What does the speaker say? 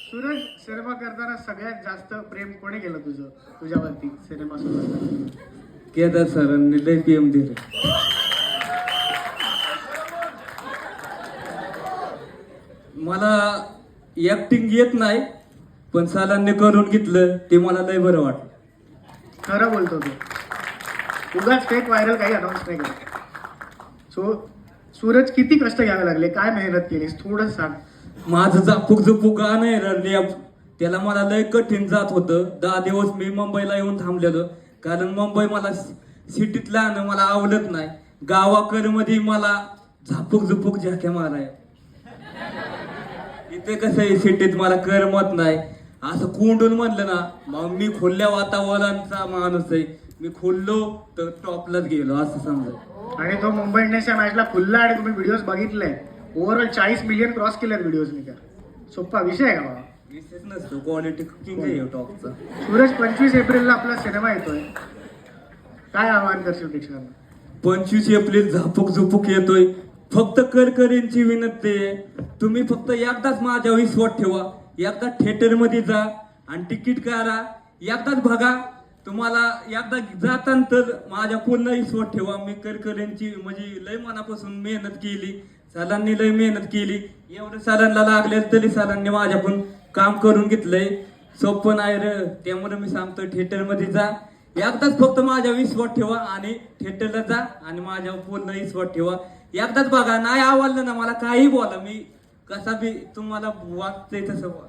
Suraj, cinema करताना सगळ्यात जास्त प्रेम कोणी केलं तुझ्यावरती सिनेमा सोबत? केदार सरांनी लय पीएम दिलं. मला ऍक्टिंग येत नाही, पण सरांनी करून घेतलं ते मला लय बरं वाटलं. खरं बोलतो तू, उगाच फेक व्हायरल काही अनाऊन्स नाही करत. सूरज, किती कष्ट घ्यावे लागले, काय मेहनत केलीस, थोडं सांग. माझं झापूक गाणं आहे रॅप, त्याला मला लय कठीण जात होतं. 10 दिवस मी मुंबईला येऊन थांबलेलो, कारण मुंबई मला सिटीतलं आणं मला आवडत नाही. गावाकडमध्ये मला झापूक झाक्या माराय. इथे कसं आहे, सिटीत मला करमत नाही. असं कोंडून म्हणलं ना, मग मी खुल्या वातावरणाचा माणूस आहे. मी खुललो तर टॉपलाच गेलो असं समजा. आणि तो मुंबई इंडियन्सच्या मॅचला खुल्ला आणि तुम्ही व्हिडिओज बघितले, ओव्हरऑल 40 मिलियन क्रॉस केले व्हिडिओज मी. सोपा विषय आहे का बाबा? विशेष नसतो, क्वालिटी कुकिंग आहे टॉपचा. सूरज, 25 एप्रिलला आपला सिनेमा येतोय, काय आवाहन करशील प्रेक्षकांना? 25 एप्रिल झापूक येतोय. फक्त करकरींची विनंती आहे, तुम्ही फक्त एकदाच माझ्या विश्वास ठेवा. एकदा थिएटर मध्ये जा आणि तिकीट करा, एकदाच बघा. तुम्हाला एकदा जाताना तर माझ्या पूर्ण विश्वास ठेवा. मी करकरींची म्हणजे लय मनापासून मेहनत केली, सरांनी लय मेहनत केली. एवढं सरांना लागले तरी सरांनी माझ्याकडून काम करून घेतलंय. सोपं नाही रे, त्यामुळे मी सांगतो थिएटर मध्ये जा. एकदाच फक्त माझ्या विश्वास ठेवा आणि थिएटरला जा आणि माझ्या पूर्ण विश्वास ठेवा. एकदाच बघा, नाही आवडलं ना मला काही बोला, मी कसा बी तुम्हाला वाटतंय तसं बोला.